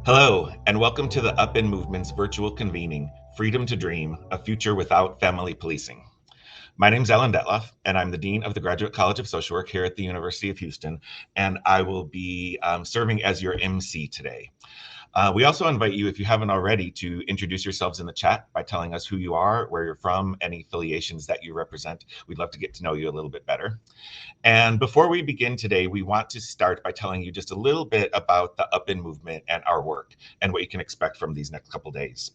Hello, and welcome to the UP Movement's virtual convening, Freedom to Dream, a Future Without Family Policing. My name is Alan Detloff, and I'm the Dean of the Graduate College of Social Work here at the University of Houston, and I will be serving as your MC today. We also invite you, if you haven't already, to introduce yourselves in the chat by telling us who you are, where you're from, any affiliations that you represent. We'd love to get to know you a little bit better. And before we begin today, we want to start by telling you just a little bit about the UP movement and our work and what you can expect from these next couple days.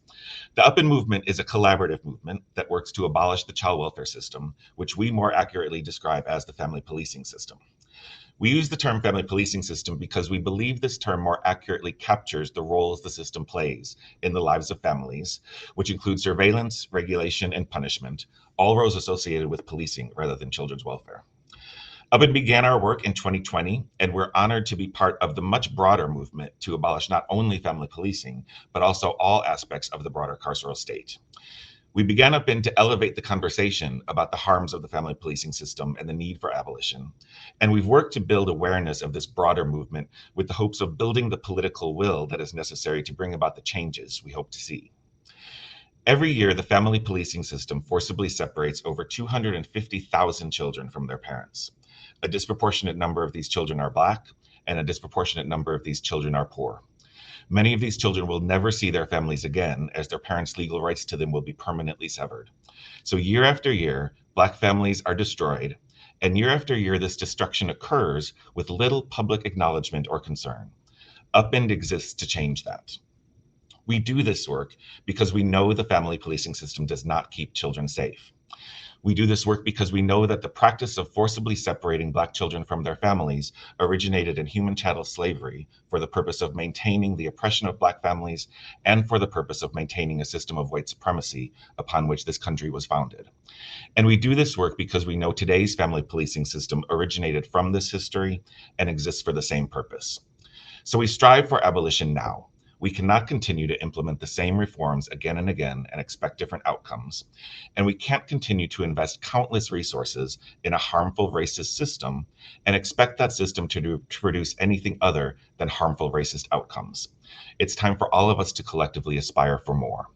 The UP movement is a collaborative movement that works to abolish the child welfare system, which we more accurately describe as the family policing system. We use the term family policing system because we believe this term more accurately captures the roles the system plays in the lives of families, which include surveillance, regulation, and punishment, all roles associated with policing rather than children's welfare. UPN began our work in 2020, and we're honored to be part of the much broader movement to abolish not only family policing, but also all aspects of the broader carceral state. We began UPN to elevate the conversation about the harms of the family policing system and the need for abolition. And we've worked to build awareness of this broader movement with the hopes of building the political will that is necessary to bring about the changes we hope to see. Every year, the family policing system forcibly separates over 250,000 children from their parents. A disproportionate number of these children are Black, and a disproportionate number of these children are poor. Many of these children will never see their families again, as their parents' legal rights to them will be permanently severed. So year after year, Black families are destroyed, and year after year, this destruction occurs with little public acknowledgement or concern. UPEND exists to change that. We do this work because we know the family policing system does not keep children safe. We do this work because we know that the practice of forcibly separating Black children from their families originated in human chattel slavery for the purpose of maintaining the oppression of Black families and for the purpose of maintaining a system of white supremacy upon which this country was founded. And we do this work because we know today's family policing system originated from this history and exists for the same purpose. So we strive for abolition now. We cannot continue to implement the same reforms again and again and expect different outcomes. And we can't continue to invest countless resources in a harmful racist system and expect that system to produce anything other than harmful racist outcomes. It's time for all of us to collectively aspire for more.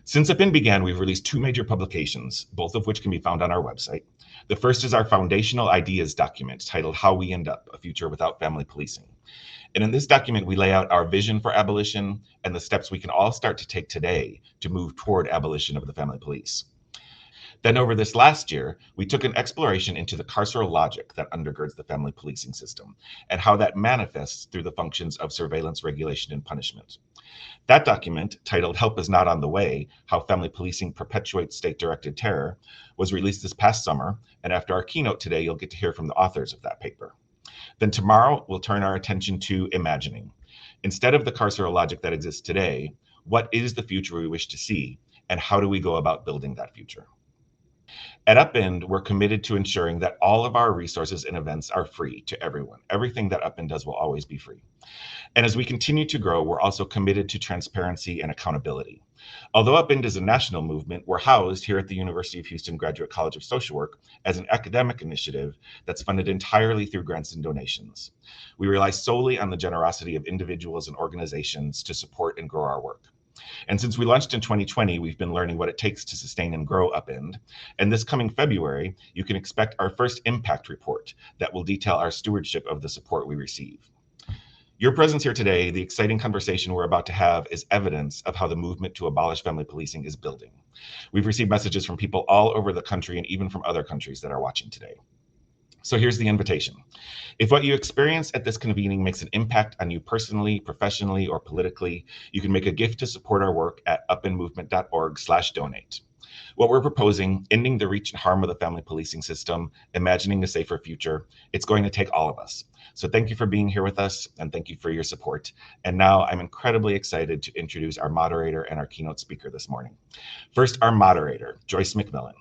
Since UPN began, we've released two major publications, both of which can be found on our website. The first is our foundational ideas document titled How We End Up, A Future Without Family Policing. And in this document, we lay out our vision for abolition and the steps we can all start to take today to move toward abolition of the family police. Then over this last year, we took an exploration into the carceral logic that undergirds the family policing system and how that manifests through the functions of surveillance, regulation, and punishment. That document, titled Help Is Not on the Way, How Family Policing Perpetuates State-Directed Terror, was released this past summer, and after our keynote today, you'll get to hear from the authors of that paper. Then tomorrow, we'll turn our attention to imagining. Instead of the carceral logic that exists today, what is the future we wish to see, and how do we go about building that future? At UPEND, we're committed to ensuring that all of our resources and events are free to everyone. Everything that UPEND does will always be free. And as we continue to grow, we're also committed to transparency and accountability. Although UPEND is a national movement, we're housed here at the University of Houston Graduate College of Social Work as an academic initiative that's funded entirely through grants and donations. We rely solely on the generosity of individuals and organizations to support and grow our work. And since we launched in 2020, we've been learning what it takes to sustain and grow UPEND. And this coming February, you can expect our first impact report that will detail our stewardship of the support we receive. Your presence here today, the exciting conversation we're about to have, is evidence of how the movement to abolish family policing is building. We've received messages from people all over the country and even from other countries that are watching today. So here's the invitation. If what you experience at this convening makes an impact on you personally, professionally, or politically, you can make a gift to support our work at upandmovement.org/donate. What we're proposing, ending the reach and harm of the family policing system, imagining a safer future, it's going to take all of us. So thank you for being here with us, and thank you for your support. And now I'm incredibly excited to introduce our moderator and our keynote speaker this morning. First, our moderator, Joyce McMillan.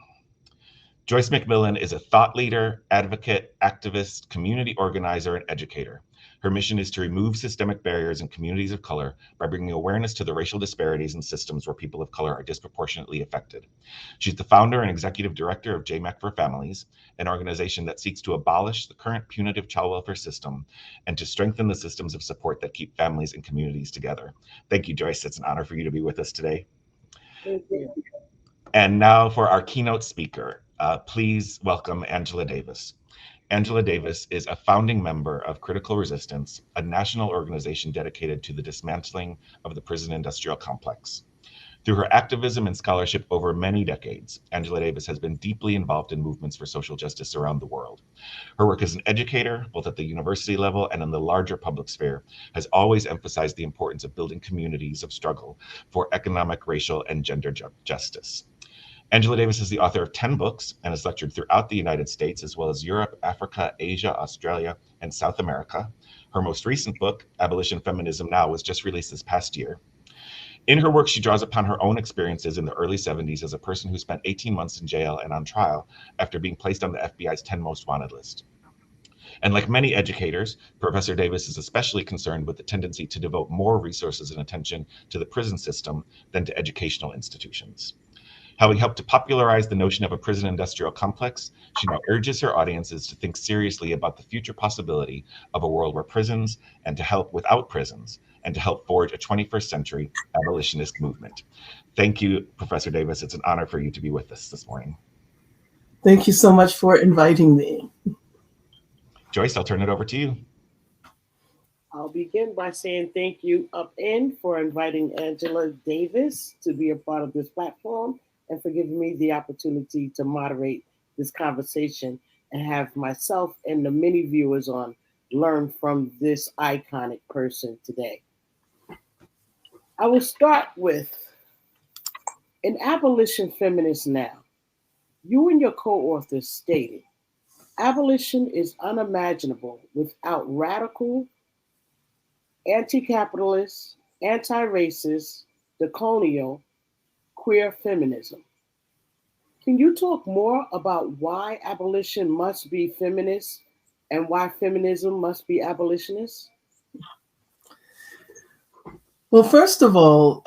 Joyce McMillan is a thought leader, advocate, activist, community organizer, and educator. Her mission is to remove systemic barriers in communities of color by bringing awareness to the racial disparities in systems where people of color are disproportionately affected. She's the founder and executive director of JMAC for Families, an organization that seeks to abolish the current punitive child welfare system and to strengthen the systems of support that keep families and communities together. Thank you, Joyce. It's an honor for you to be with us today. Thank you. And now for our keynote speaker, please welcome Angela Davis. Angela Davis is a founding member of Critical Resistance, a national organization dedicated to the dismantling of the prison industrial complex. Through her activism and scholarship over many decades, Angela Davis has been deeply involved in movements for social justice around the world. Her work as an educator, both at the university level and in the larger public sphere, has always emphasized the importance of building communities of struggle for economic, racial, and gender justice. Angela Davis is the author of 10 books and has lectured throughout the United States, as well as Europe, Africa, Asia, Australia, and South America. Her most recent book, Abolition, Feminism Now, was just released this past year. In her work, she draws upon her own experiences in the early 70s as a person who spent 18 months in jail and on trial after being placed on the FBI's 10 most wanted list. And like many educators, Professor Davis is especially concerned with the tendency to devote more resources and attention to the prison system than to educational institutions. Having helped to popularize the notion of a prison industrial complex, she now urges her audiences to think seriously about the future possibility of a world where prisons and to help without prisons and to help forge a 21st century abolitionist movement. Thank you, Professor Davis. It's an honor for you to be with us this morning. Thank you so much for inviting me. Joyce, I'll turn it over to you. I'll begin by saying thank you, UpN, for inviting Angela Davis to be a part of this platform and for giving me the opportunity to moderate this conversation and have myself and the many viewers on learn from this iconic person today. I will start with an abolition feminist now. You and your co-authors stated, abolition is unimaginable without radical, anti-capitalist, anti-racist, decolonial, queer feminism. Can you talk more about why abolition must be feminist and why feminism must be abolitionist? Well, first of all,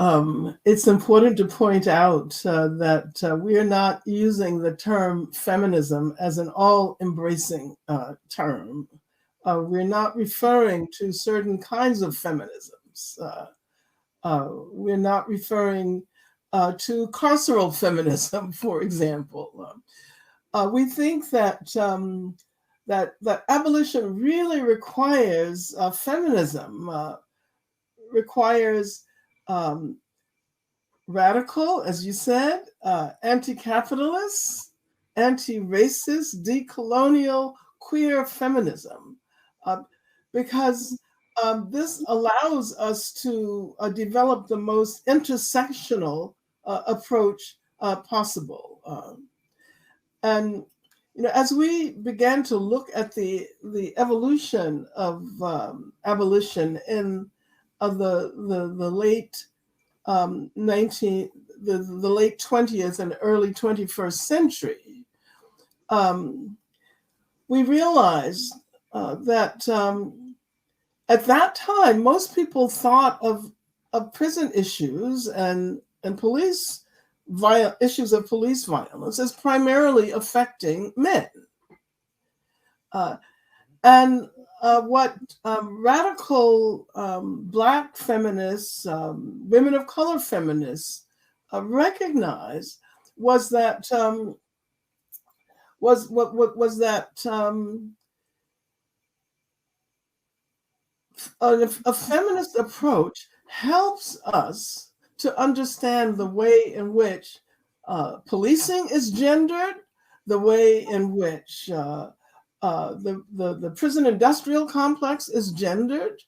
it's important to point out that we are not using the term feminism as an all-embracing term. We're not referring to certain kinds of feminisms. We're not referring to carceral feminism, for example. We think that that abolition really requires feminism, requires radical, as you said, anti-capitalist, anti-racist, decolonial, queer feminism, because this allows us to develop the most intersectional approach possible. And as we began to look at the evolution of abolition in the late the late 20th and early 21st century, we realized that at that time, most people thought of prison issues and police issues of police violence as primarily affecting men. And what radical Black feminists, women of color feminists recognized was that a feminist approach helps us to understand the way in which policing is gendered, the way in which the prison industrial complex is gendered.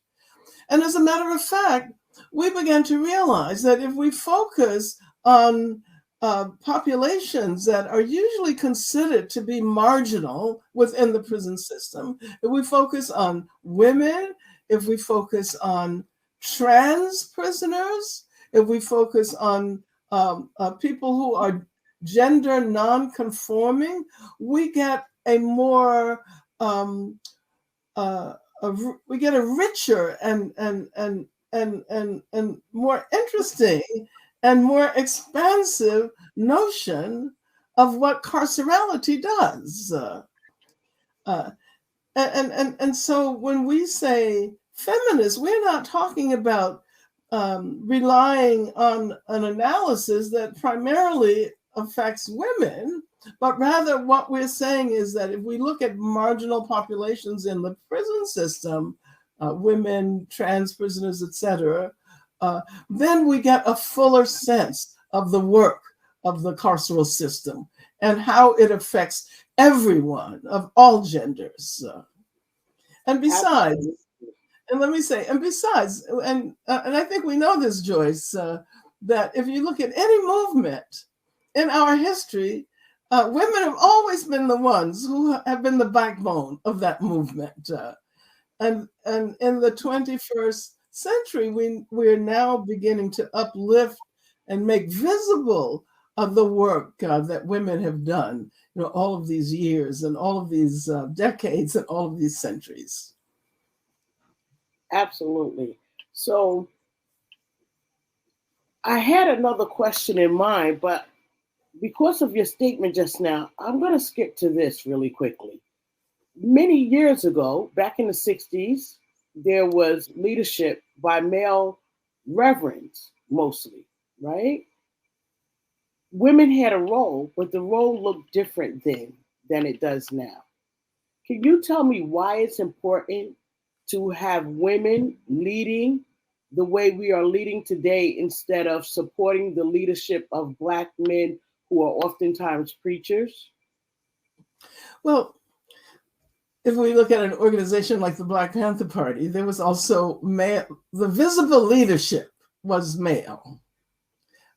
And as a matter of fact, we began to realize that if we focus on populations that are usually considered to be marginal within the prison system, if we focus on women, if we focus on trans prisoners, if we focus on people who are gender non-conforming, we get a more we get a richer and more interesting and more expansive notion of what carcerality does. And so when we say feminist, we're not talking about relying on an analysis that primarily affects women, but rather what we're saying is that if we look at marginal populations in the prison system, women, trans prisoners, etc., then we get a fuller sense of the work of the carceral system and how it affects everyone of all genders. And besides, Absolutely. and let me say, and besides, and I think we know this, Joyce, that if you look at any movement in our history, women have always been the ones who have been the backbone of that movement. And in the 21st century, we're now beginning to uplift and make visible the work that women have done, all of these years and all of these decades and all of these centuries. Absolutely. So I had another question in mind, but because of your statement just now, I'm going to skip to this really quickly. Many years ago, back in the 60s, there was leadership by male reverends mostly, right? Women had a role, but the role looked different then than it does now. Can you tell me why it's important to have women leading the way we are leading today instead of supporting the leadership of Black men who are oftentimes preachers? Well, if we look at an organization like the Black Panther Party, there was also male, the visible leadership was male,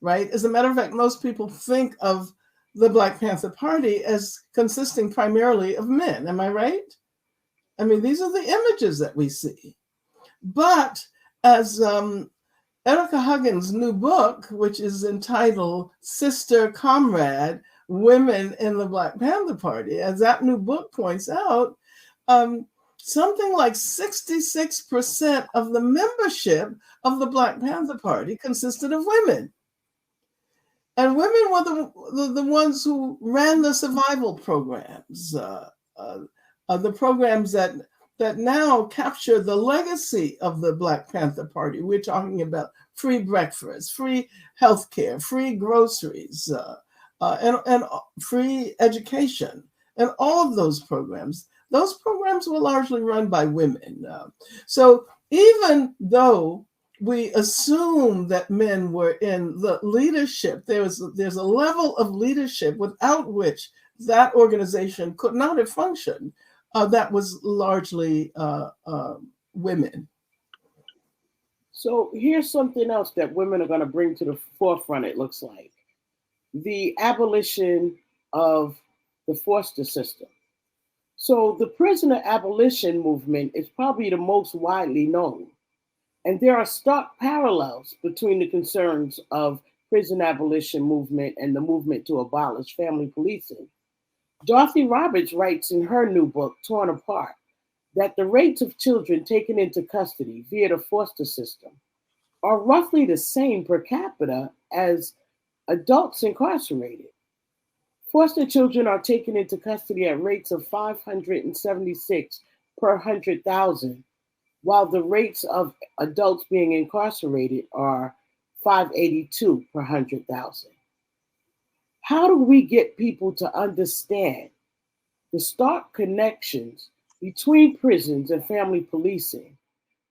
right? As a matter of fact, most people think of the Black Panther Party as consisting primarily of men. Am I right? I mean, these are the images that we see. But as Erica Huggins' new book, which is entitled Sister Comrade, Women in the Black Panther Party, as that new book points out, something like 66% of the membership of the Black Panther Party consisted of women. And women were the ones who ran the survival programs, the programs that now capture the legacy of the Black Panther Party. We're talking about free breakfast, free healthcare, free groceries, and free education, and all of those programs. Those programs were largely run by women. So even though we assume that men were in the leadership, there's a level of leadership without which that organization could not have functioned. That was largely women. So here's something else that women are going to bring to the forefront, it looks like. The abolition of the foster system. So the prisoner abolition movement is probably the most widely known. And there are stark parallels between the concerns of prison abolition movement and the movement to abolish family policing. Dorothy Roberts writes in her new book, Torn Apart, that the rates of children taken into custody via the foster system are roughly the same per capita as adults incarcerated. Foster children are taken into custody at rates of 576 per 100,000, while the rates of adults being incarcerated are 582 per 100,000. How do we get people to understand the stark connections between prisons and family policing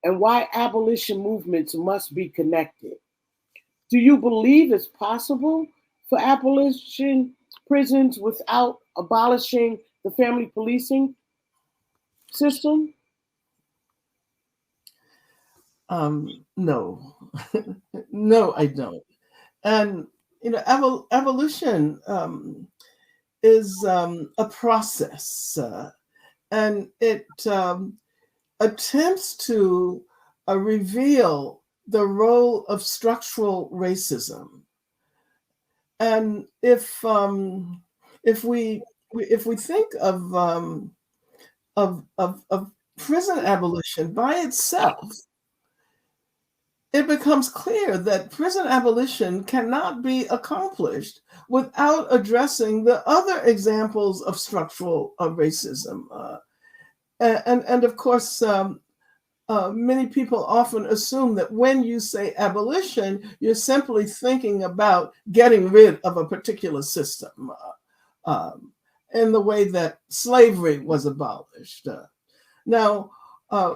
and why abolition movements must be connected? Do you believe it's possible for abolition prisons without abolishing the family policing system? No, no, I don't. And evolution is a process, and it attempts to reveal the role of structural racism. And if we think of prison abolition by itself, it becomes clear that prison abolition cannot be accomplished without addressing the other examples of structural racism. And of course, many people often assume that when you say abolition, you're simply thinking about getting rid of a particular system in the way that slavery was abolished. Now,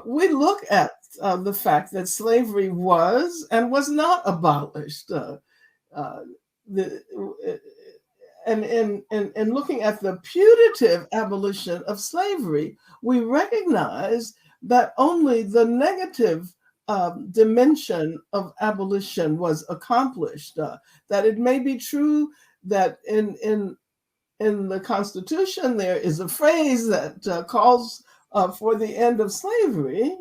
we look at the fact that slavery was and was not abolished. And in looking at the putative abolition of slavery, we recognize that only the negative dimension of abolition was accomplished. That it may be true that in the Constitution there is a phrase that calls for the end of slavery,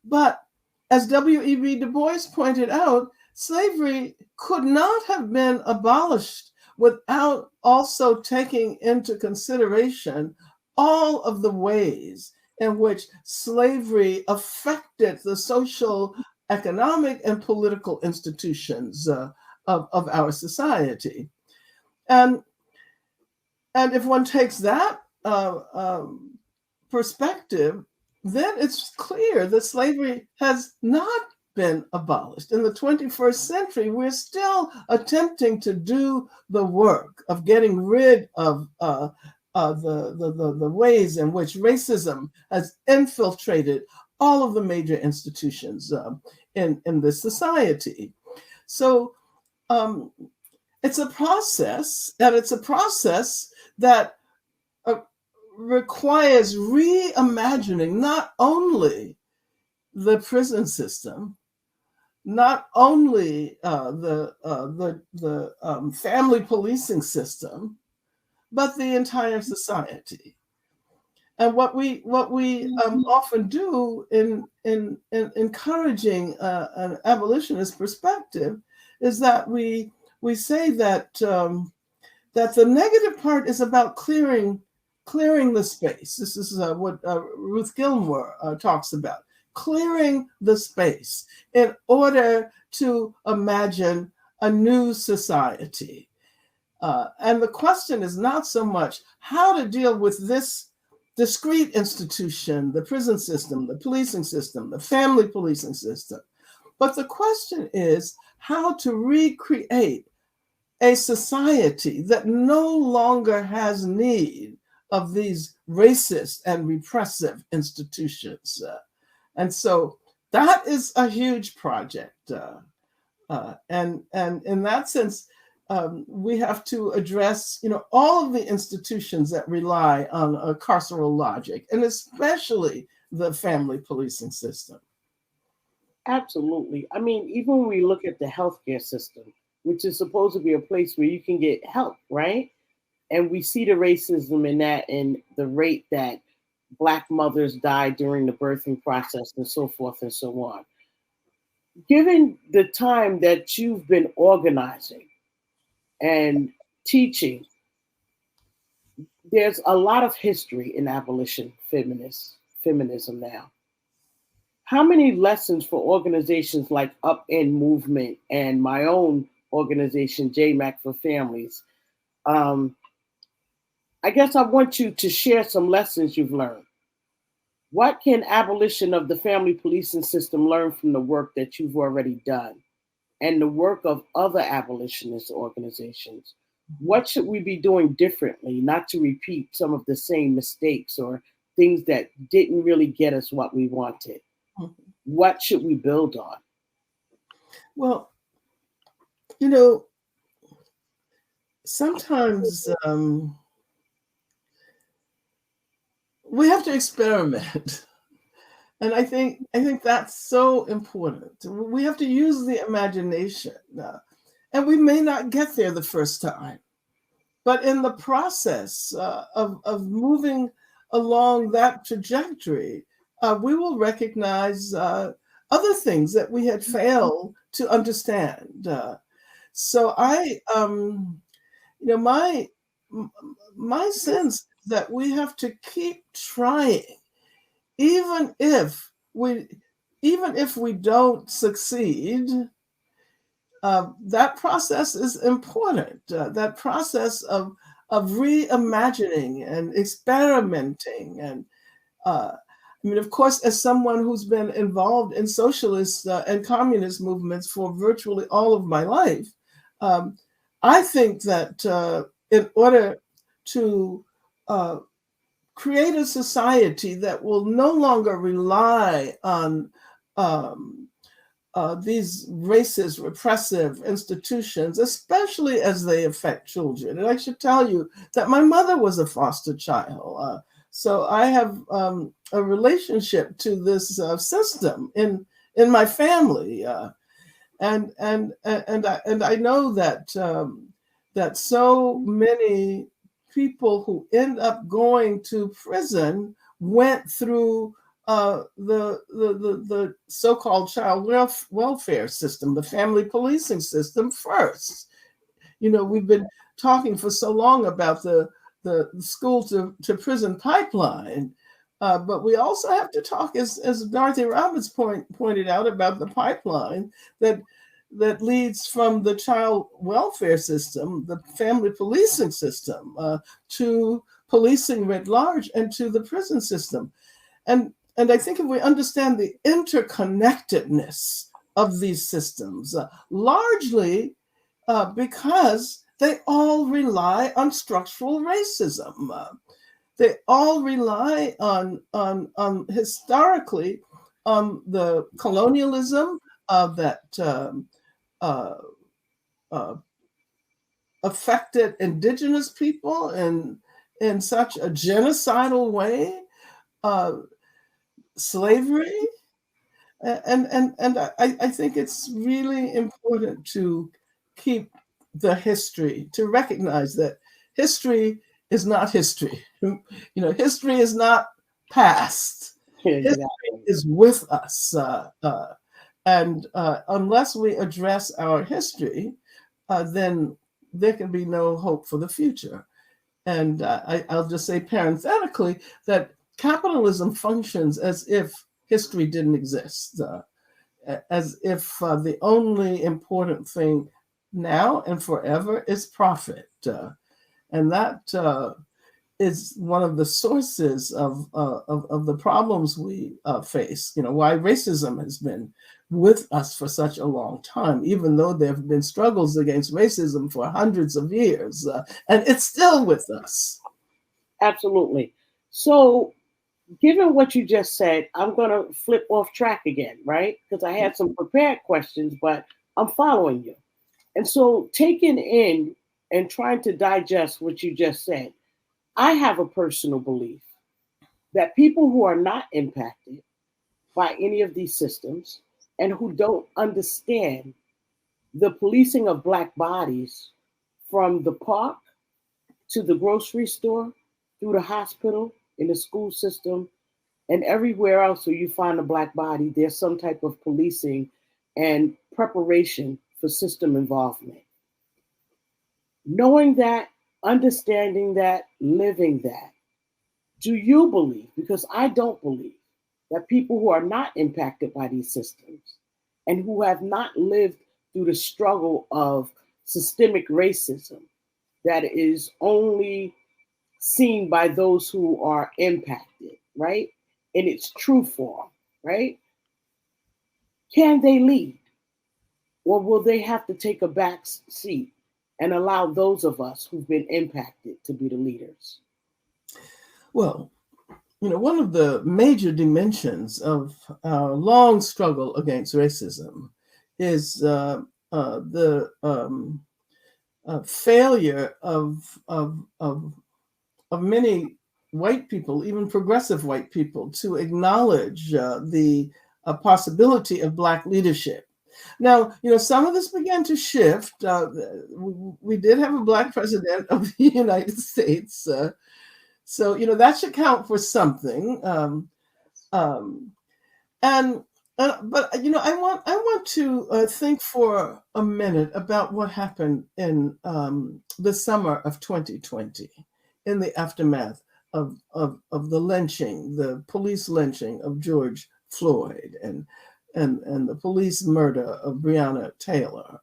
but as W.E.B. Du Bois pointed out, slavery could not have been abolished without also taking into consideration all of the ways in which slavery affected the social, economic, and political institutions of our society. And if one takes that perspective, then it's clear that slavery has not been abolished. In the 21st century, we're still attempting to do the work of getting rid of the ways in which racism has infiltrated all of the major institutions in this society. So it's a process, and it's a process that requires reimagining not only the prison system, not only the family policing system, but the entire society. And what we often do in encouraging an abolitionist perspective is that we say that that the negative part is about clearing the space. This is what Ruth Gilmore talks about, clearing the space in order to imagine a new society. And the question is not so much how to deal with this discrete institution, the prison system, the policing system, the family policing system, but the question is how to recreate a society that no longer has need of these racist and repressive institutions. And so that is a huge project. And in that sense, we have to address, all of the institutions that rely on a carceral logic, and especially the family policing system. Absolutely. I mean, even when we look at the healthcare system, which is supposed to be a place where you can get help, right? And we see the racism in that and the rate that Black mothers die during the birthing process and so forth and so on. Given the time that you've been organizing and teaching, there's a lot of history in abolition feminism now. How many lessons for organizations like Up-End Movement and my own organization, JMAC for Families? I guess I want you to share some lessons you've learned. What can abolition of the family policing system learn from the work that you've already done and the work of other abolitionist organizations? What should we be doing differently, not to repeat some of the same mistakes or things that didn't really get us what we wanted? What should we build on? Well, sometimes we have to experiment. And I think that's so important. We have to use the imagination. And we may not get there the first time. But in the process of moving along that trajectory, we will recognize other things that we had failed to understand. So my sense is that we have to keep trying, even if we don't succeed. That process is important. That process of reimagining and experimenting, and of course, as someone who's been involved in socialist and communist movements for virtually all of my life, I think that in order to create a society that will no longer rely on these racist, repressive institutions, especially as they affect children. And I should tell you that my mother was a foster child. So I have a relationship to this system in my family. And I know that that so many people who end up going to prison went through the so-called child welfare system, the family policing system first. We've been talking for so long about the school to prison pipeline, but we also have to talk, as Dorothy Roberts pointed out, about the pipeline that leads from the child welfare system, the family policing system, to policing writ large, and to the prison system. And I think if we understand the interconnectedness of these systems, largely because they all rely on structural racism. They all rely on historically the colonialism that affected indigenous people in such a genocidal way. Slavery, and I think it's really important to keep the history, to recognize that history is not history. History is not past. History is with us, and unless we address our history, then there can be no hope for the future. And I'll just say parenthetically that capitalism functions as if history didn't exist, as if the only important thing now and forever is profit. And that is one of the sources of the problems we face. Why racism has been with us for such a long time, even though there have been struggles against racism for hundreds of years, and it's still with us. Absolutely. So, given what you just said, I'm going to flip off track again, right? Because I had some prepared questions, but I'm following you. And so, taking in and trying to digest what you just said, I have a personal belief that people who are not impacted by any of these systems and who don't understand the policing of Black bodies from the park to the grocery store, through the hospital, in the school system, and everywhere else where you find a Black body, there's some type of policing and preparation for system involvement. Knowing that, understanding that, living that, do you believe, because I don't believe, that people who are not impacted by these systems and who have not lived through the struggle of systemic racism that is only seen by those who are impacted, right? In its true form, right? Can they lead? Or will they have to take a back seat and allow those of us who've been impacted to be the leaders? Well, one of the major dimensions of our long struggle against racism is the failure of many white people, even progressive white people, to acknowledge the possibility of Black leadership. Now, some of this began to shift. We did have a Black president of the United States. So, that should count for something. And But I want to think for a minute about what happened in the summer of 2020, in the aftermath of the lynching, the police lynching of George Floyd, and the police murder of Breonna Taylor.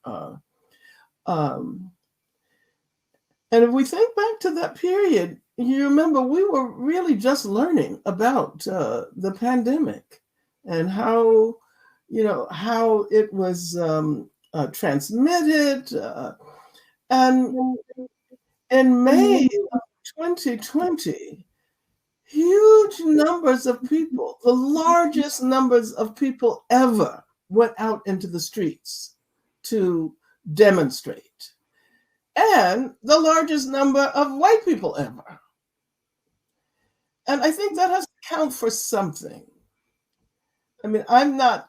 And if we think back to that period, you remember we were really just learning about the pandemic and how it was transmitted. And in May of 2020, huge numbers of people, the largest numbers of people ever, went out into the streets to demonstrate. And the largest number of white people ever. And I think that has to count for something. I mean, I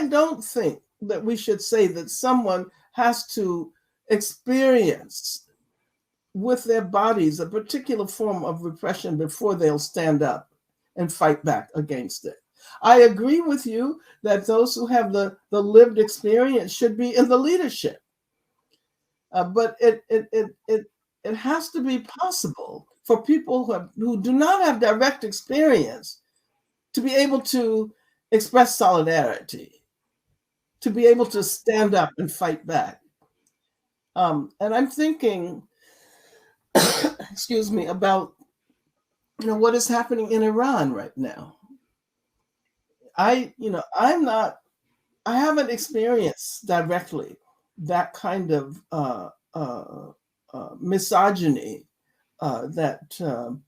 don't think that we should say that someone has to experience with their bodies a particular form of repression before they'll stand up and fight back against it. I agree with you that those who have the lived experience should be in the leadership. But it has to be possible for people who do not have direct experience to be able to express solidarity, to be able to stand up and fight back. And I'm thinking, excuse me, about what is happening in Iran right now. I haven't experienced directly that kind of misogyny that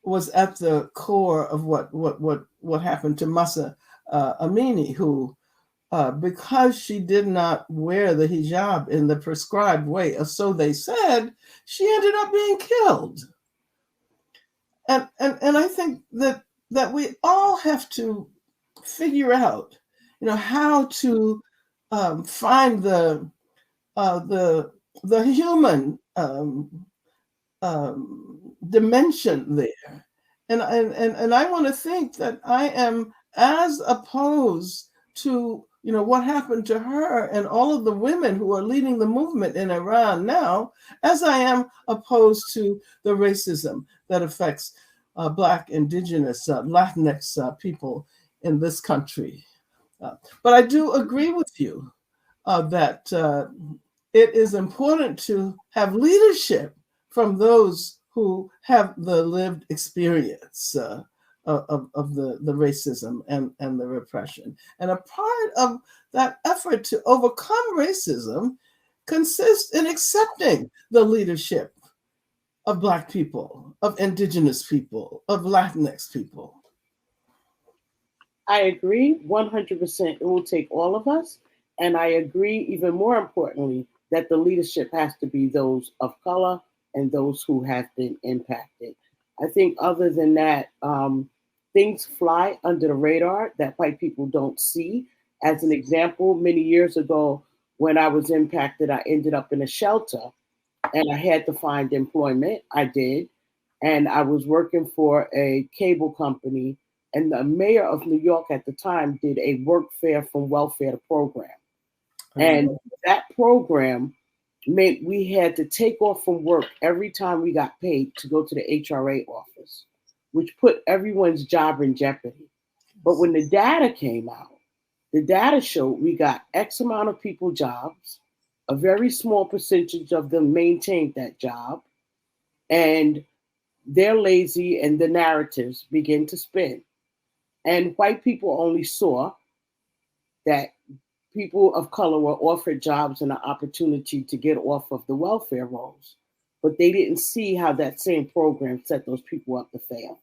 was at the core of what happened to Mahsa Amini, who, because she did not wear the hijab in the prescribed way, or so they said, she ended up being killed. And I think that we all have to figure out, how to find the human dimension there. And I want to think that I am as opposed to what happened to her and all of the women who are leading the movement in Iran now, as I am opposed to the racism that affects Black, Indigenous, Latinx people in this country. But I do agree with you that it is important to have leadership from those who have the lived experience of the racism and the repression. And a part of that effort to overcome racism consists in accepting the leadership of Black people, of Indigenous people, of Latinx people. I agree 100%. It will take all of us. And I agree, even more importantly, that the leadership has to be those of color and those who have been impacted. I think other than that, things fly under the radar that white people don't see. As an example, many years ago, when I was impacted, I ended up in a shelter and I had to find employment. I did. And I was working for a cable company, and the mayor of New York at the time did a work fair from welfare program. And that program meant we had to take off from work every time we got paid to go to the HRA office, which put everyone's job in jeopardy. But when the data came out, the data showed we got X amount of people jobs, a very small percentage of them maintained that job, and they're lazy and the narratives begin to spin. And white people only saw that people of color were offered jobs and an opportunity to get off of the welfare rolls, but they didn't see how that same program set those people up to fail.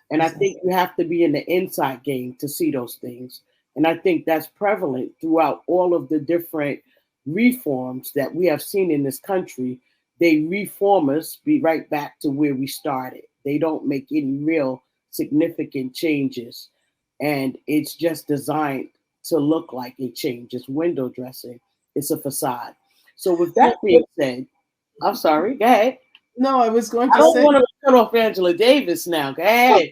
And I think you have to be in the inside game to see those things. And I think that's prevalent throughout all of the different reforms that we have seen in this country. They reform us, be right back to where we started. They don't make any real significant changes. And it's just designed to look like a change. It's window dressing. It's a facade. So with that being said, I'm sorry, go ahead. No, I was going to I don't say, want to cut off Angela Davis now. Go ahead.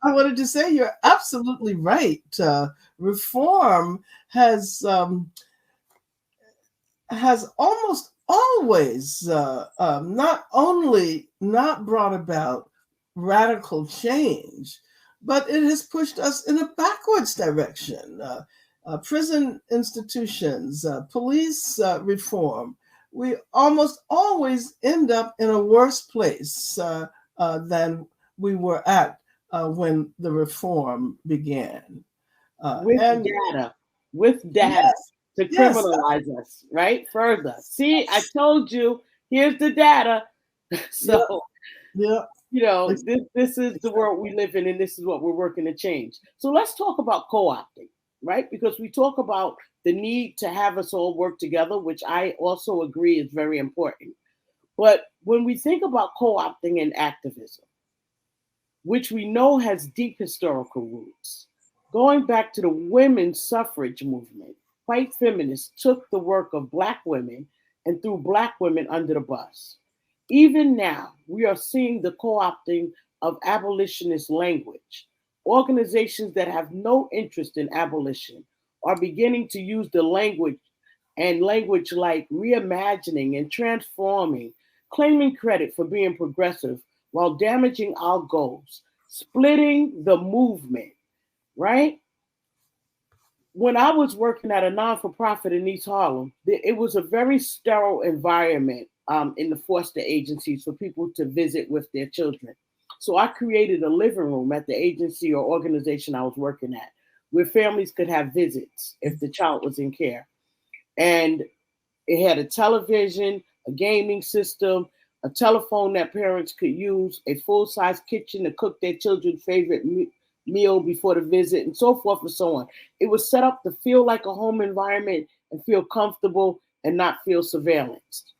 I wanted to say you're absolutely right. Reform has almost always not only not brought about radical change, but it has pushed us in a backwards direction. Prison institutions, police reform, we almost always end up in a worse place than we were at when the reform began. with And data, with data yes, to yes, criminalize us, right? Further. See, I told you, here's the data. yeah, So, yeah, this is the world we live in, and this is what we're working to change. So let's talk about co-opting, right? Because we talk about the need to have us all work together, which I also agree is very important. But when we think about co-opting and activism, which we know has deep historical roots, going back to the women's suffrage movement, white feminists took the work of Black women and threw Black women under the bus. Even now, we are seeing the co opting of abolitionist language. Organizations that have no interest in abolition are beginning to use the language and language like reimagining and transforming, claiming credit for being progressive while damaging our goals, splitting the movement, right? When I was working at a non for profit in East Harlem, it was a very sterile environment in the foster agencies for people to visit with their children. So I created a living room at the agency or organization I was working at where families could have visits if the child was in care. And it had a television, a gaming system, a telephone that parents could use, a full-size kitchen to cook their children's favorite meal before the visit, and so forth and so on. It was set up to feel like a home environment and feel comfortable and not feel surveillanced.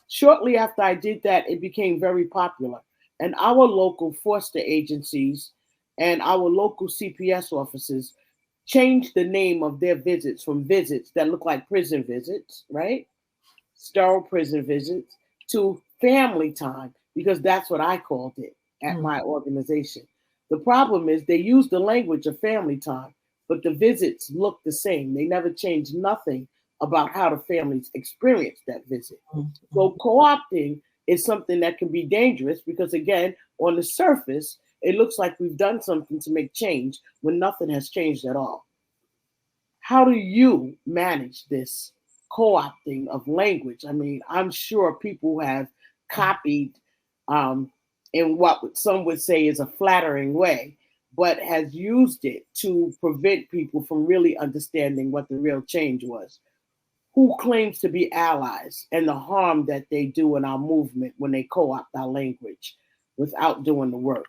Shortly after I did that, it became very popular. And our local foster agencies and our local CPS offices changed the name of their visits from visits that look like prison visits, right? Sterile prison visits, to family time, because that's what I called it at my organization. The problem is they use the language of family time, but the visits look the same. They never change nothing about how the families experience that visit. So co-opting is something that can be dangerous because, again, on the surface, it looks like we've done something to make change when nothing has changed at all. How do you manage this co-opting of language? I mean, I'm sure people have copied in what some would say is a flattering way, but has used it to prevent people from really understanding what the real change was. Who claims to be allies and the harm that they do in our movement when they co-opt our language without doing the work?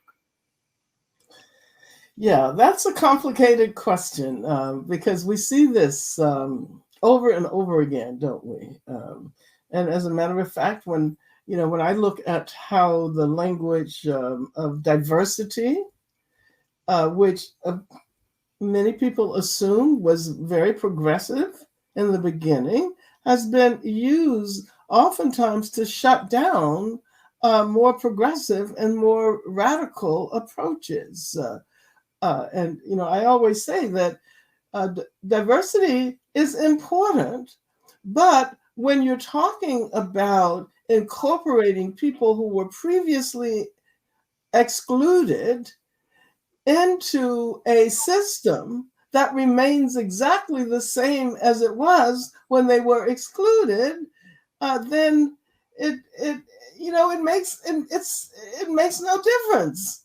Yeah, that's a complicated question because we see this over and over again, don't we? And as a matter of fact, when I look at how the language of diversity, which many people assume was very progressive in the beginning, has been used oftentimes to shut down more progressive and more radical approaches. And I always say that diversity is important, but when you're talking about incorporating people who were previously excluded into a system that remains exactly the same as it was when they were excluded, then it makes no difference.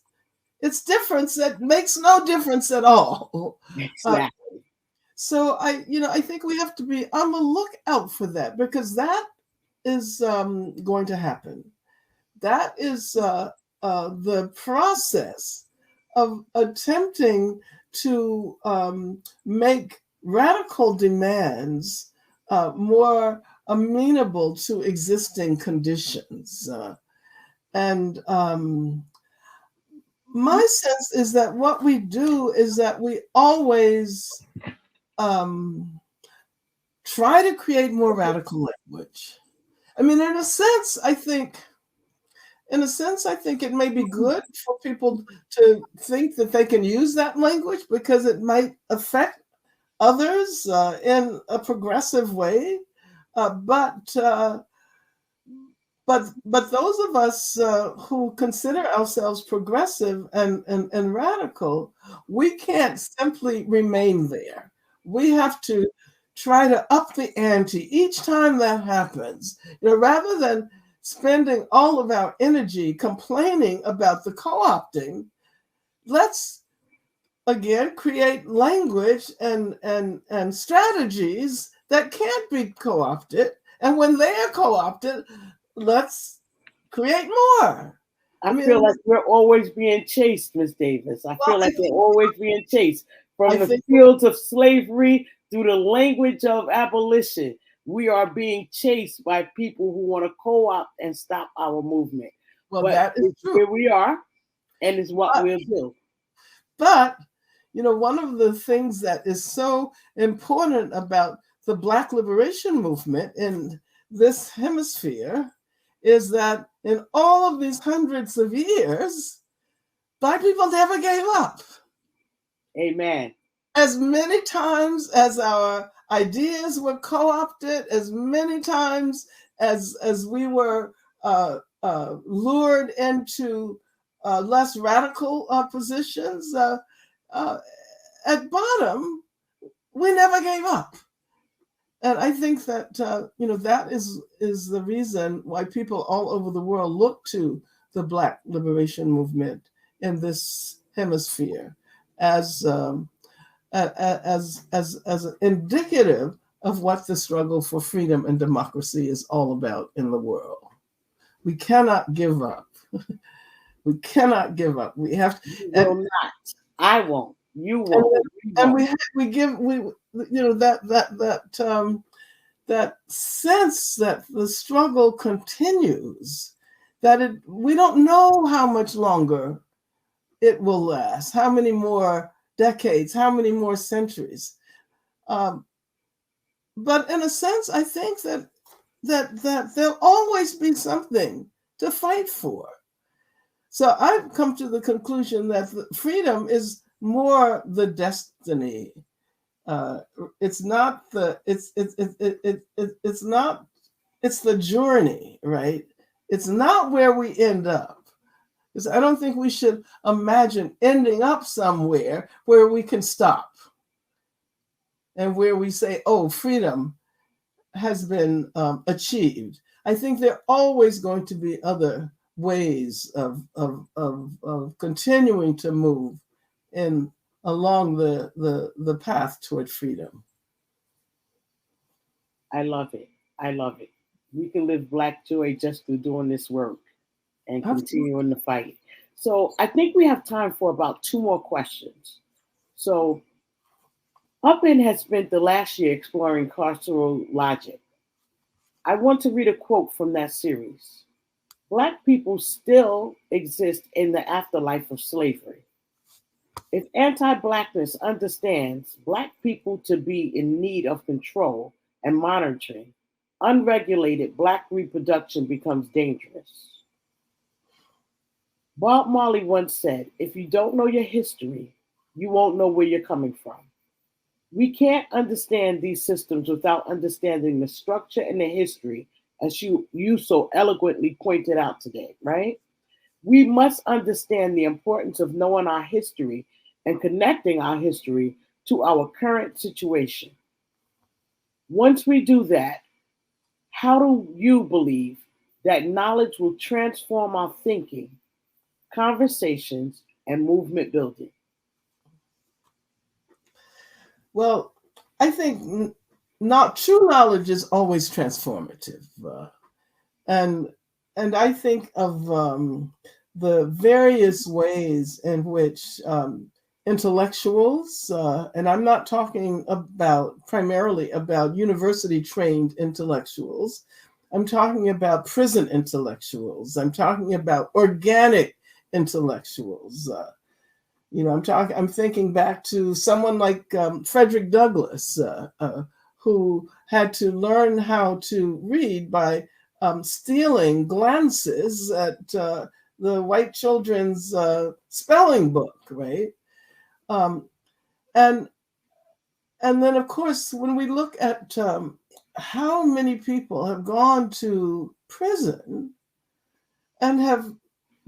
It's difference that makes no difference at all. Exactly. So I think we have to be on the lookout for that because that is going to happen. That is the process of attempting to make radical demands more amenable to existing conditions. And my sense is that what we do is that we always try to create more radical language. I mean, in a sense, I think in a sense, I think it may be good for people to think that they can use that language because it might affect others in a progressive way. But those of us who consider ourselves progressive and radical, we can't simply remain there. We have to try to up the ante each time that happens. Rather than spending all of our energy complaining about the co-opting, let's again create language and strategies that can't be co-opted. And when they are co-opted, let's create more. I feel like we're always being chased, Ms. Davis. I feel like we're always being chased from the fields of slavery through the language of abolition. We are being chased by people who want to co-opt and stop our movement. Well, that is true. Here we are, and it's what we'll do. But, one of the things that is so important about the Black liberation movement in this hemisphere is that in all of these hundreds of years, Black people never gave up. Amen. As many times as our ideas were co-opted, as many times as we were lured into less radical positions, at bottom, we never gave up. And I think that that is the reason why people all over the world look to the Black liberation movement in this hemisphere as indicative of what the struggle for freedom and democracy is all about in the world. We cannot give up. We cannot give up. We have to. You will not. I won't. You won't. And that sense that the struggle continues, that we don't know how much longer it will last, how many more decades, how many more centuries. But in a sense, I think that there'll always be something to fight for. So I've come to the conclusion that freedom is more the destiny. It's not it's the journey, right? It's not where we end up. Because I don't think we should imagine ending up somewhere where we can stop and where we say, oh, freedom has been achieved. I think there are always going to be other ways of continuing to move along the path toward freedom. I love it. I love it. We can live Black joy just through doing this work and continuing the fight. So I think we have time for about 2 more questions. So UPN has spent the last year exploring carceral logic. I want to read a quote from that series. Black people still exist in the afterlife of slavery. If anti-Blackness understands Black people to be in need of control and monitoring, unregulated Black reproduction becomes dangerous. Bob Marley once said, if you don't know your history, you won't know where you're coming from. We can't understand these systems without understanding the structure and the history, as you so eloquently pointed out today, right? We must understand the importance of knowing our history and connecting our history to our current situation. Once we do that, how do you believe that knowledge will transform our thinking, conversations, and movement building? Well, I think not true knowledge is always transformative, and I think of the various ways in which intellectuals, and I'm not talking primarily about university-trained intellectuals. I'm talking about prison intellectuals. I'm talking about organic intellectuals. I'm thinking back to someone like Frederick Douglass, who had to learn how to read by stealing glances at the white children's spelling book, right? Um, and then, of course, when we look at how many people have gone to prison and have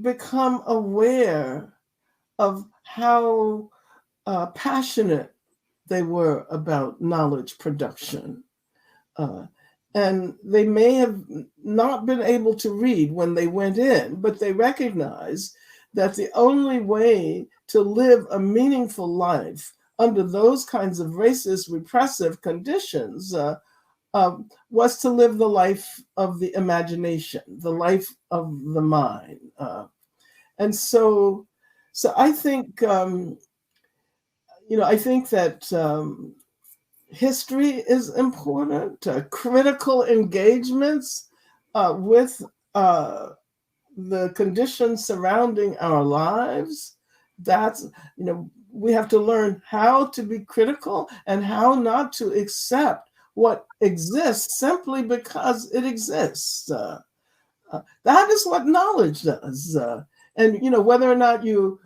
become aware of how passionate they were about knowledge production. And they may have not been able to read when they went in, but they recognized that the only way to live a meaningful life under those kinds of racist, repressive conditions was to live the life of the imagination, the life of the mind. And so I think, I think that history is important, critical engagements with the conditions surrounding our lives. That's, we have to learn how to be critical and how not to accept what exists simply because it exists. That is what knowledge does. And, whether or not you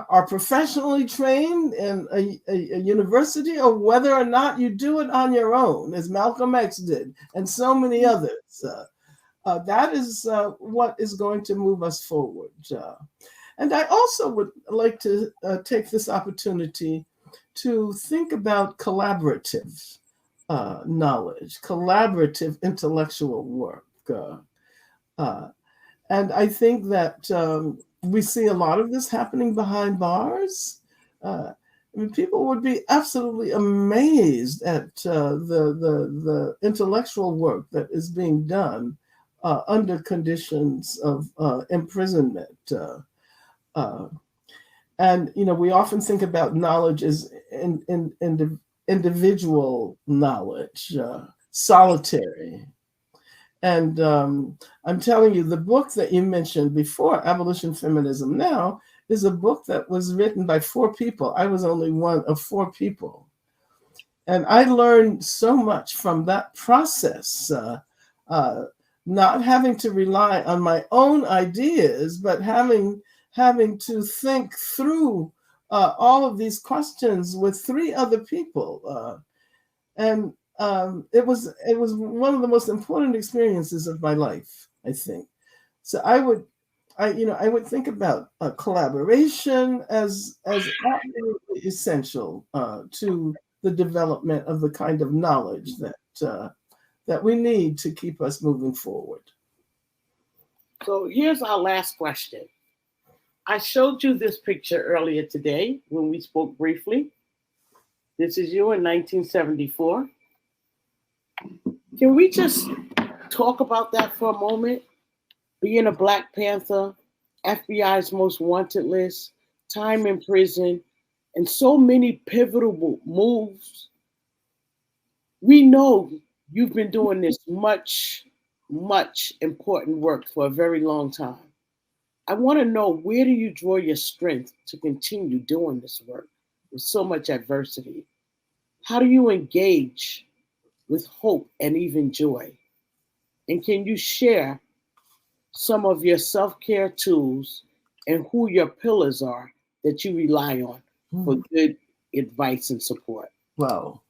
are professionally trained in a university or whether or not you do it on your own, as Malcolm X did, and so many others, that is what is going to move us forward. And I also would like to take this opportunity to think about collaborative knowledge, collaborative intellectual work. And I think that we see a lot of this happening behind bars. People would be absolutely amazed at the intellectual work that is being done under conditions of imprisonment. And we often think about knowledge as individual knowledge, solitary. And I'm telling you, the book that you mentioned before, Abolition, Feminism Now, is a book that was written by 4 people. I was only one of 4 people. And I learned so much from that process, not having to rely on my own ideas, but having to think through all of these questions with 3 other people. And it was one of the most important experiences of my life, I think. So I would think about collaboration as absolutely essential to the development of the kind of knowledge that we need to keep us moving forward. So here's our last question. I showed you this picture earlier today when we spoke briefly. This is you in 1974. Can we just talk about that for a moment? Being a Black Panther, FBI's most wanted list, time in prison, and so many pivotal moves. We know you've been doing this much, much important work for a very long time. I want to know, where do you draw your strength to continue doing this work with so much adversity? How do you engage with hope and even joy? And can you share some of your self-care tools and who your pillars are that you rely on for good advice and support? Wow.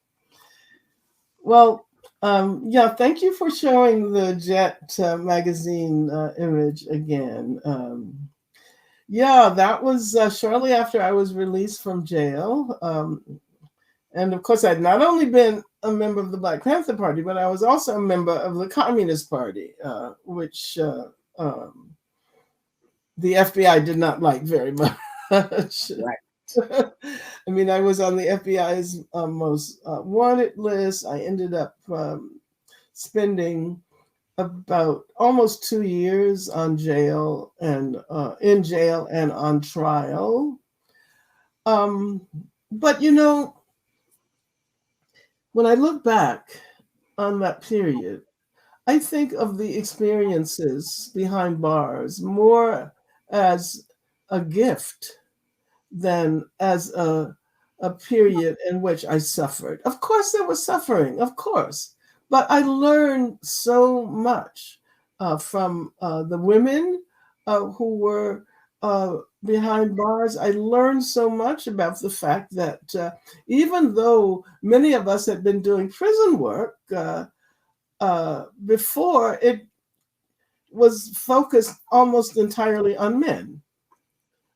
Well, thank you for showing the Jet magazine image again. That was shortly after I was released from jail. And of course, I'd not only been a member of the Black Panther Party, but I was also a member of the Communist Party, which the FBI did not like very much. Right. I was on the FBI's most wanted list. I ended up spending about almost 2 years in jail and on trial. But when I look back on that period, I think of the experiences behind bars more as a gift than as a period in which I suffered. Of course, there was suffering, of course, But I learned so much from the women who were behind bars. I learned so much about the fact that even though many of us had been doing prison work before, it was focused almost entirely on men.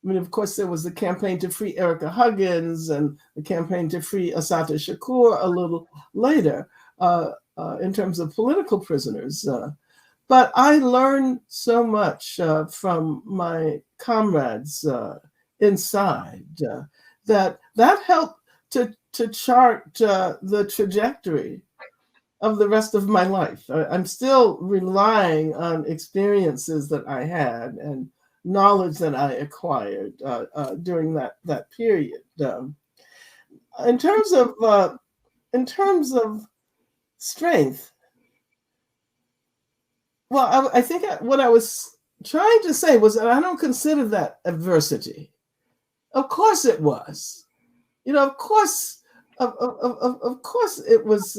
I mean, of course, there was the campaign to free Erica Huggins and the campaign to free Assata Shakur a little later in terms of political prisoners. But I learned so much from my comrades inside that helped to chart the trajectory of the rest of my life. I'm still relying on experiences that I had and knowledge that I acquired during that period. In terms of strength, well, I think what I was trying to say was that I don't consider that adversity. Of course, it was. Of course, of course, it was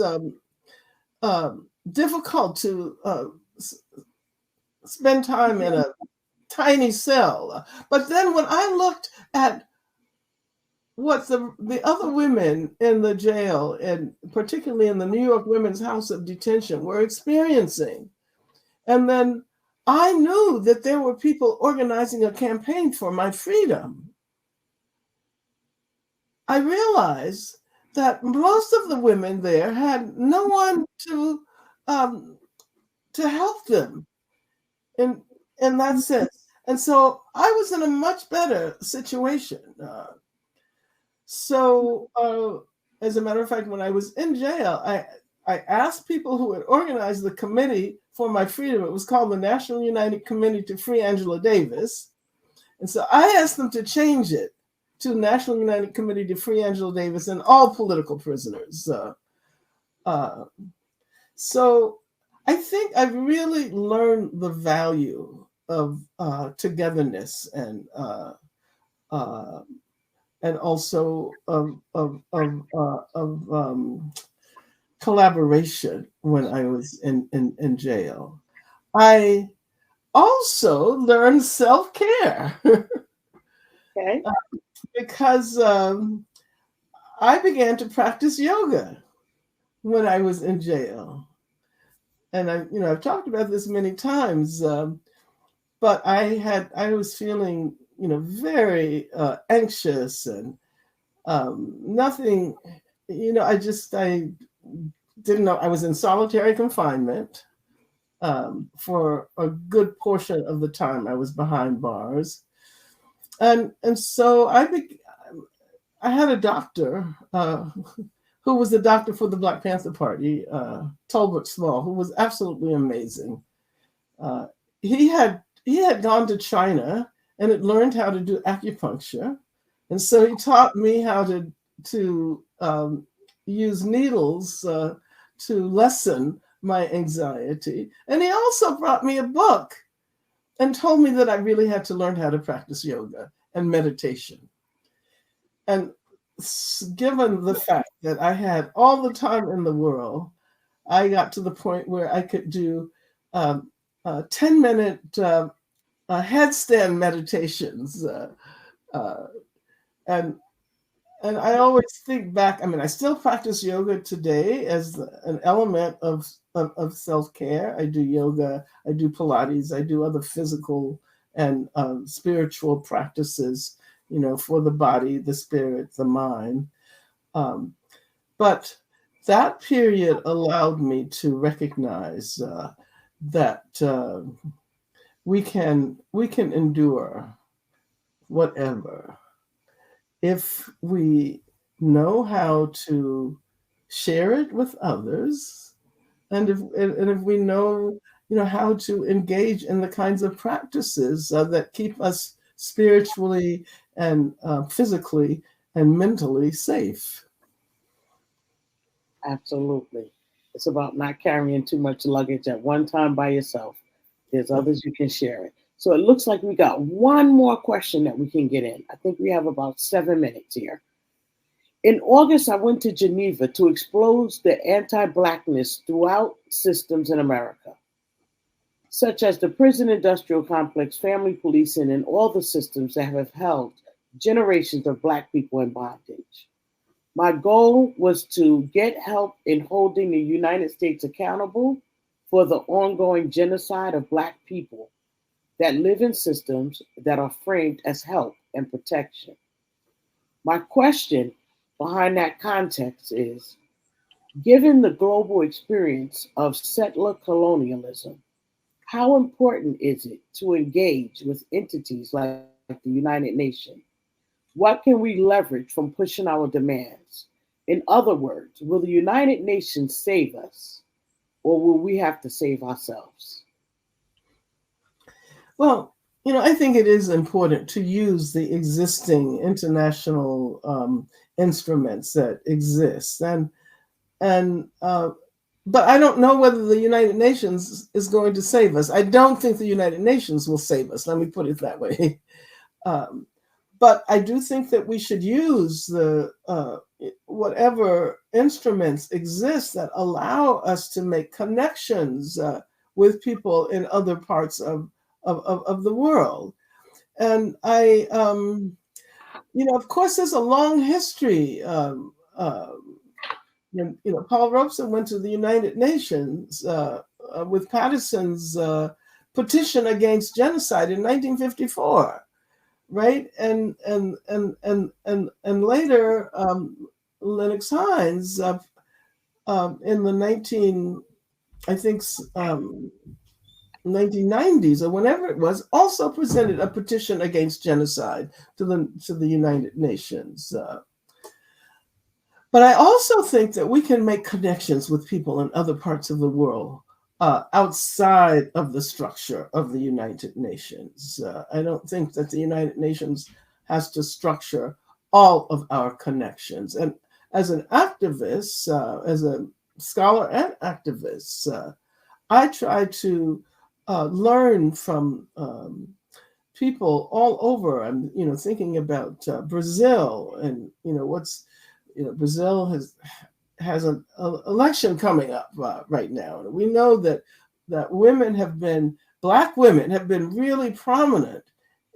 difficult to spend time in a tiny cell. But then when I looked at what the other women in the jail, and particularly in the New York Women's House of Detention, were experiencing, and then I knew that there were people organizing a campaign for my freedom, I realized that most of the women there had no one to help them in that sense. And so I was in a much better situation. As a matter of fact, when I was in jail, I asked people who had organized the committee for my freedom. It was called the National United Committee to Free Angela Davis. And so I asked them to change it to National United Committee to Free Angela Davis and all political prisoners. So I think I've really learned the value of togetherness and also of collaboration when I was in jail. I also learned self-care. Okay. Because I began to practice yoga when I was in jail. And I've talked about this many times, but I was feeling, very anxious and nothing, I didn't know. I was in solitary confinement for a good portion of the time I was behind bars. And so I had a doctor who was the doctor for the Black Panther Party, Tolbert Small, who was absolutely amazing. He had gone to China and had learned how to do acupuncture, and so he taught me how to use needles to lessen my anxiety. And he also brought me a book and told me that I really had to learn how to practice yoga and meditation. And given the fact that I had all the time in the world, I got to the point where I could do 10-minute headstand meditations. And I always think back, I still practice yoga today as an element of self-care. I do yoga, I do Pilates, I do other physical and spiritual practices, for the body, the spirit, the mind. But that period allowed me to recognize that we can endure whatever if we know how to share it with others, and if we know how to engage in the kinds of practices that keep us spiritually and physically and mentally safe. Absolutely. It's about not carrying too much luggage at one time by yourself. There's others you can share it. So it looks like we got one more question that we can get in. I think we have about 7 minutes here. In August, I went to Geneva to expose the anti-Blackness throughout systems in America, such as the prison industrial complex, family policing, and all the systems that have held generations of Black people in bondage. My goal was to get help in holding the United States accountable for the ongoing genocide of Black people that live in systems that are framed as help and protection. My question behind that context is, given the global experience of settler colonialism, how important is it to engage with entities like the United Nations? What can we leverage from pushing our demands? In other words, will the United Nations save us, or will we have to save ourselves? Well, I think it is important to use the existing international instruments that exist, but I don't know whether the United Nations is going to save us. I don't think the United Nations will save us. Let me put it that way. But I do think that we should use the whatever instruments exist that allow us to make connections with people in other parts of the world. And of course, there's a long history. Paul Robeson went to the United Nations with Patterson's petition against genocide in 1954, right? And later, Lennox Hines in the 1990s or whenever it was, also presented a petition against genocide to the United Nations. But I also think that we can make connections with people in other parts of the world outside of the structure of the United Nations. I don't think that the United Nations has to structure all of our connections. And as an activist, as a scholar and activist, I try to learn from people all over. I'm, thinking about Brazil, and Brazil has an election coming up right now, and we know that Black women have been really prominent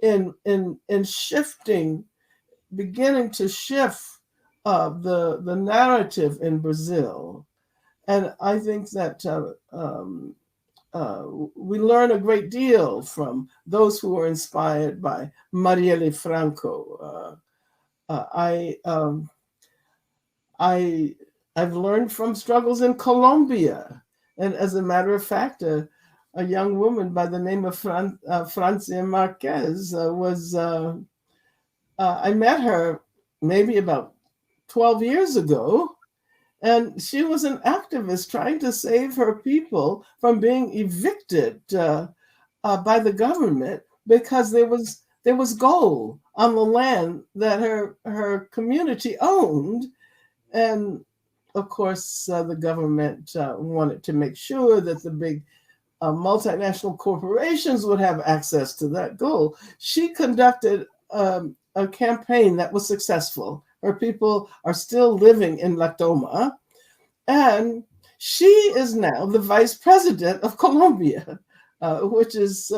in beginning to shift the narrative in Brazil, and I think that we learn a great deal from those who were inspired by Marielle Franco. I've learned from struggles in Colombia, and as a matter of fact, a young woman by the name of Francia Marquez I met her maybe about 12 years ago, and she was an activist trying to save her people from being evicted by the government because there was gold on the land that her community owned. And of course, the government wanted to make sure that the big multinational corporations would have access to that gold. She conducted a campaign that was successful. Her people are still living in La Toma, and she is now the vice president of Colombia, which is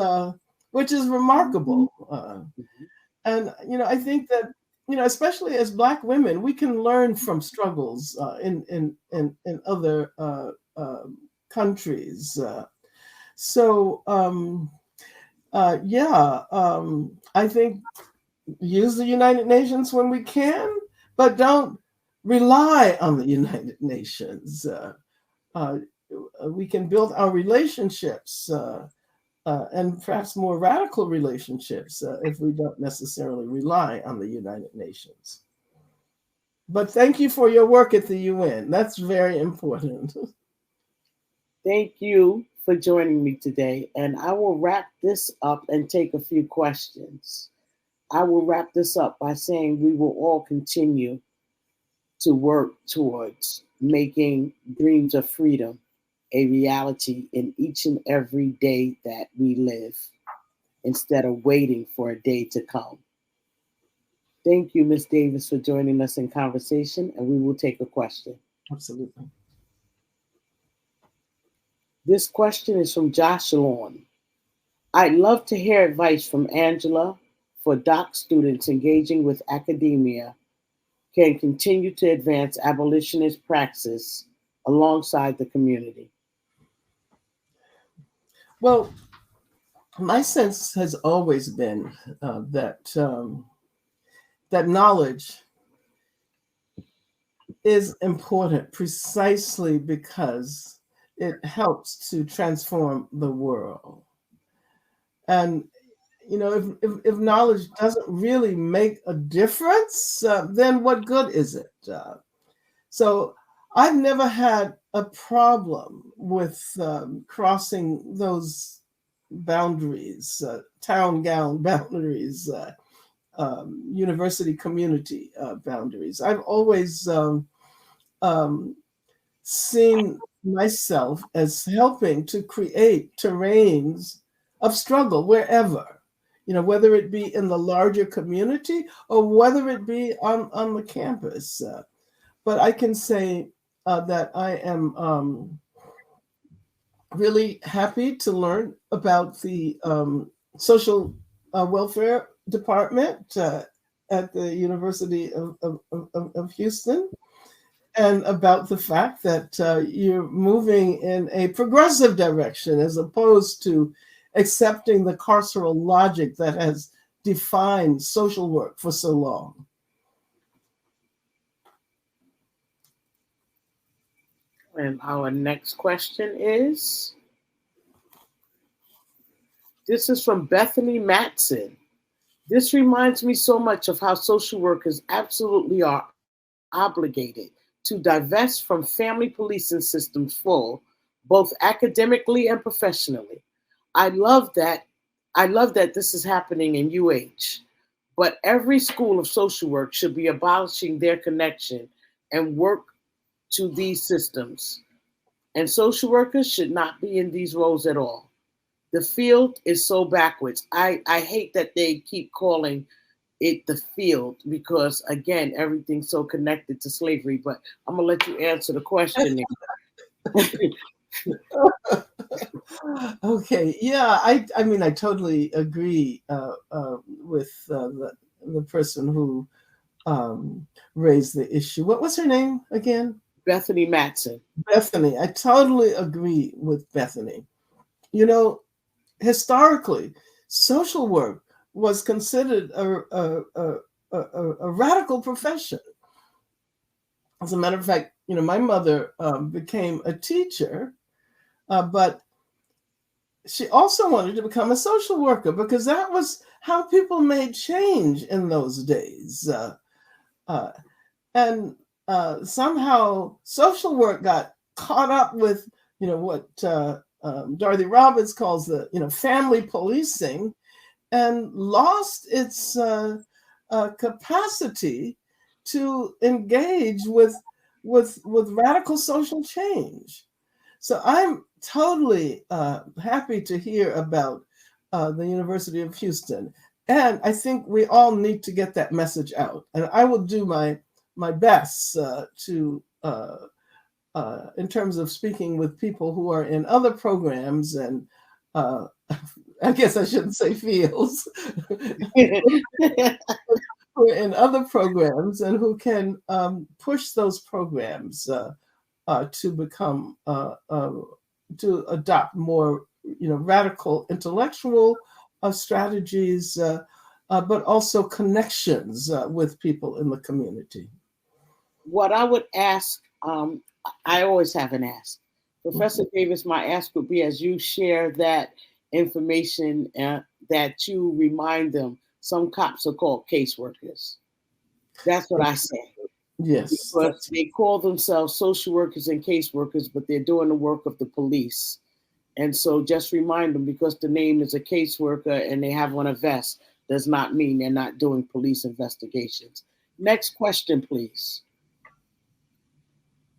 remarkable. And I think that especially as Black women, we can learn from struggles in other countries. I think use the United Nations when we can, but don't rely on the United Nations. We can build our relationships and perhaps more radical relationships if we don't necessarily rely on the United Nations. But thank you for your work at the UN. That's very important. Thank you for joining me today. And I will wrap this up and take a few questions. I will wrap this up by saying we will all continue to work towards making dreams of freedom a reality in each and every day that we live, instead of waiting for a day to come. Thank you, Ms. Davis, for joining us in conversation, and we will take a question. Absolutely. This question is from Josh Lawn. I'd love to hear advice from Angela for doc students engaging with academia can continue to advance abolitionist praxis alongside the community. Well, my sense has always been that knowledge is important precisely because it helps to transform the world. And if knowledge doesn't really make a difference, then what good is it? So I've never had a problem with crossing those boundaries, town gown boundaries, university community boundaries. I've always seen myself as helping to create terrains of struggle wherever, whether it be in the larger community or whether it be on the campus. But I can say that I am really happy to learn about the social welfare department at the University of Houston, and about the fact that you're moving in a progressive direction as opposed to accepting the carceral logic that has defined social work for so long. And our next question is, this is from Bethany Matson. This reminds me so much of how social workers absolutely are obligated to divest from family policing systems full, both academically and professionally. I love that this is happening in UH, but every school of social work should be abolishing their connection and work to these systems. And social workers should not be in these roles at all. The field is so backwards. I hate that they keep calling it the field because, again, everything's so connected to slavery. But I'm going to let you answer the question. Okay. Yeah. I mean, I totally agree with the person who raised the issue. What was her name again? Bethany Matson. Bethany. I totally agree with Bethany. Historically, social work was considered a radical profession. As a matter of fact, my mother became a teacher, but she also wanted to become a social worker because that was how people made change in those days. And somehow social work got caught up with, what Dorothy Roberts calls the, family policing, and lost its capacity to engage with radical social change. So I'm totally happy to hear about the University of Houston, and I think we all need to get that message out. And I will do my best to in terms of speaking with people who are in other programs and I guess I shouldn't say fields, who are in other programs and who can push those programs to become to adopt more radical intellectual strategies, but also connections with people in the community. What I would ask, I always have an ask. Professor Davis, my ask would be, as you share that information, that you remind them some cops are called caseworkers. That's what I say. Yes. Because they call themselves social workers and caseworkers, but they're doing the work of the police. And so just remind them, because the name is a caseworker and they have on a vest, does not mean they're not doing police investigations. Next question, please.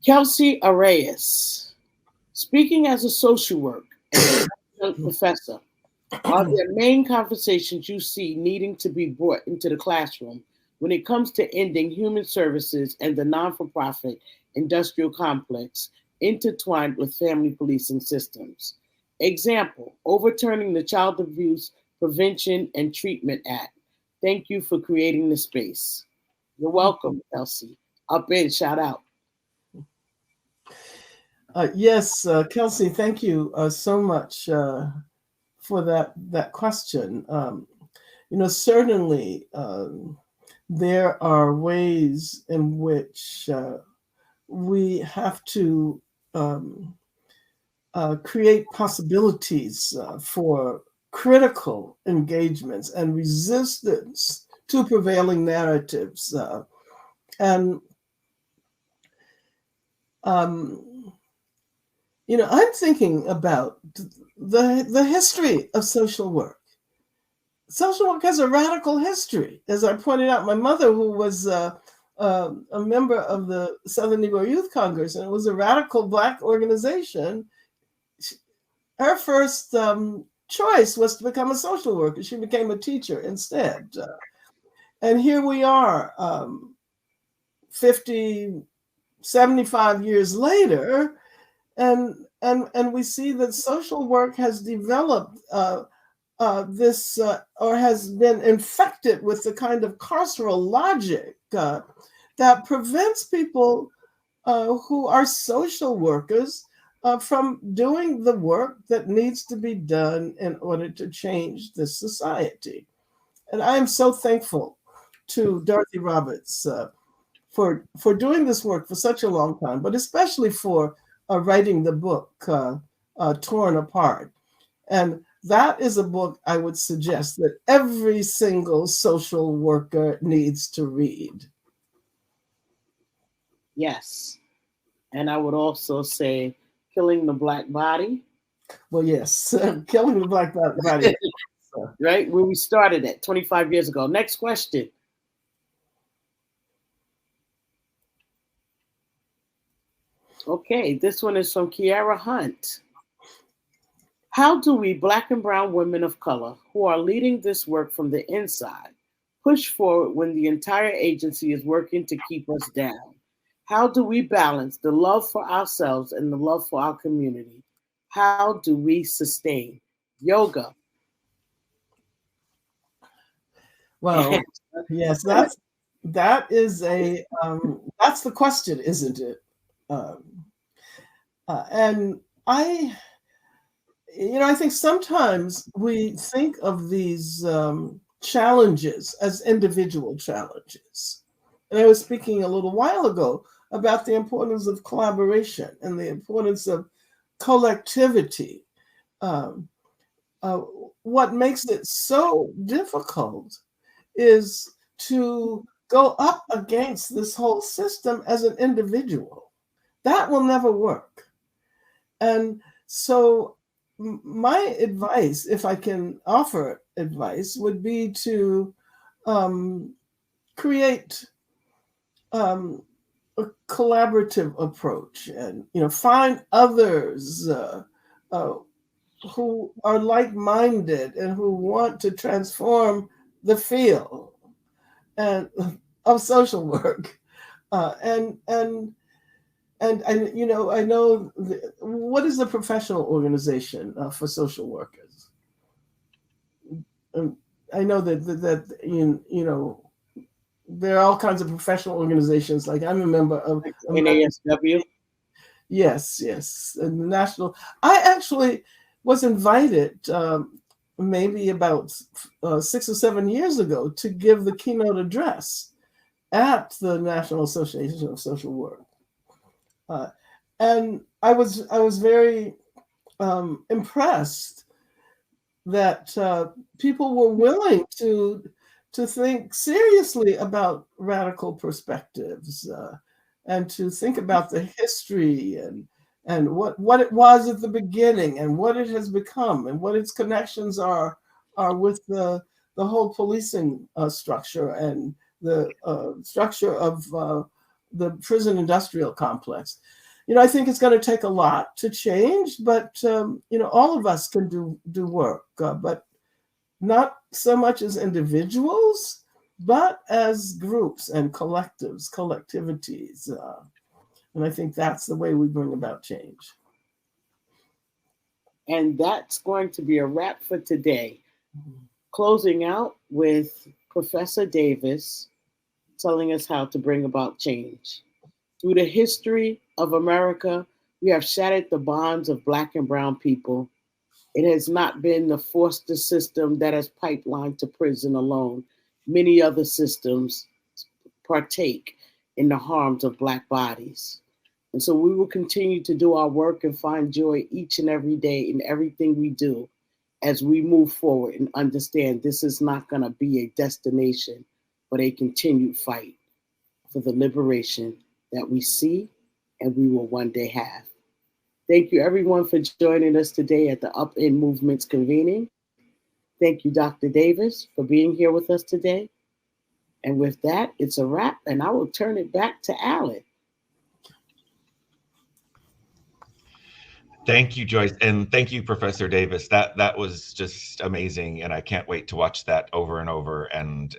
Kelsey Arias, speaking as a social work and professor, are there main conversations you see needing to be brought into the classroom when it comes to ending human services and the non-for-profit industrial complex intertwined with family policing systems. Example, overturning the Child Abuse Prevention and Treatment Act. Thank you for creating the space. You're welcome, Elsie. Up in, shout out. Yes, Kelsey, thank you so much for that question. Certainly there are ways in which we have to create possibilities for critical engagements and resistance to prevailing narratives. And I'm thinking about the history of social work. Social work has a radical history. As I pointed out, my mother, who was a member of the Southern Negro Youth Congress, and it was a radical Black organization, her first choice was to become a social worker. She became a teacher instead. And here we are, 50, 75 years later, and we see that social work has developed this or has been infected with the kind of carceral logic that prevents people who are social workers from doing the work that needs to be done in order to change this society. And I am so thankful to Dorothy Roberts for doing this work for such a long time, but especially for writing the book, Torn Apart. And that is a book I would suggest that every single social worker needs to read. Yes. And I would also say Killing the Black Body. Well, yes, Killing the Black Body. Right, where we started at 25 years ago. Next question. Okay, this one is from Kiara Hunt. How do we, Black and brown women of color who are leading this work from the inside, push forward when the entire agency is working to keep us down? How do we balance the love for ourselves and the love for our community? How do we sustain? Yoga. Well, yes, that's the question, isn't it? And I think sometimes we think of these challenges as individual challenges. And I was speaking a little while ago about the importance of collaboration and the importance of collectivity. What makes it so difficult is to go up against this whole system as an individual. That will never work. And so my advice, if I can offer advice, would be to create a collaborative approach and find others who are like-minded and who want to transform the field and of social work, and I know what is the professional organization for social workers? I know that there are all kinds of professional organizations. Like I'm a member of NASW. Yes, and the national. I actually was invited maybe about 6 or 7 years ago to give the keynote address at the National Association of Social Work. And I was very impressed that people were willing to think seriously about radical perspectives and to think about the history and what it was at the beginning and what it has become and what its connections are with the whole policing structure and the structure of the prison industrial complex. I think it's going to take a lot to change, but all of us can do work, but not so much as individuals, but as groups and collectivities. And I think that's the way we bring about change. And that's going to be a wrap for today. Closing out with Professor Davis telling us how to bring about change. Through the history of America, we have shattered the bonds of Black and Brown people. It has not been the foster system that has pipelined to prison alone. Many other systems partake in the harms of Black bodies. And so we will continue to do our work and find joy each and every day in everything we do as we move forward and understand this is not going to be a destination, but a continued fight for the liberation that we see and we will one day have. Thank you, everyone, for joining us today at the Up In Movement's convening. Thank you, Dr. Davis, for being here with us today. And with that, it's a wrap, and I will turn it back to Alan. Thank you, Joyce, and thank you, Professor Davis. That was just amazing, and I can't wait to watch that over and over and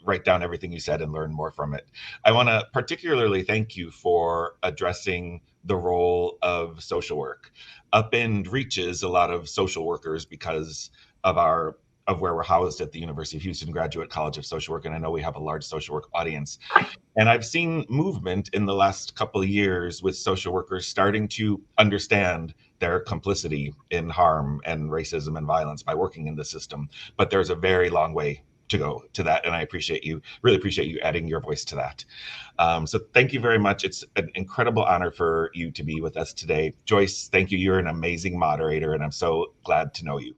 write down everything you said and learn more from it. I want to particularly thank you for addressing the role of social work. Upend reaches a lot of social workers because of where we're housed at the University of Houston Graduate College of Social Work, and I know we have a large social work audience. And I've seen movement in the last couple of years with social workers starting to understand their complicity in harm and racism and violence by working in the system. But there's a very long way to go to that, and I really appreciate you adding your voice to that. So thank you very much. It's an incredible honor for you to be with us today. Joyce, thank you. You're an amazing moderator, and I'm so glad to know you.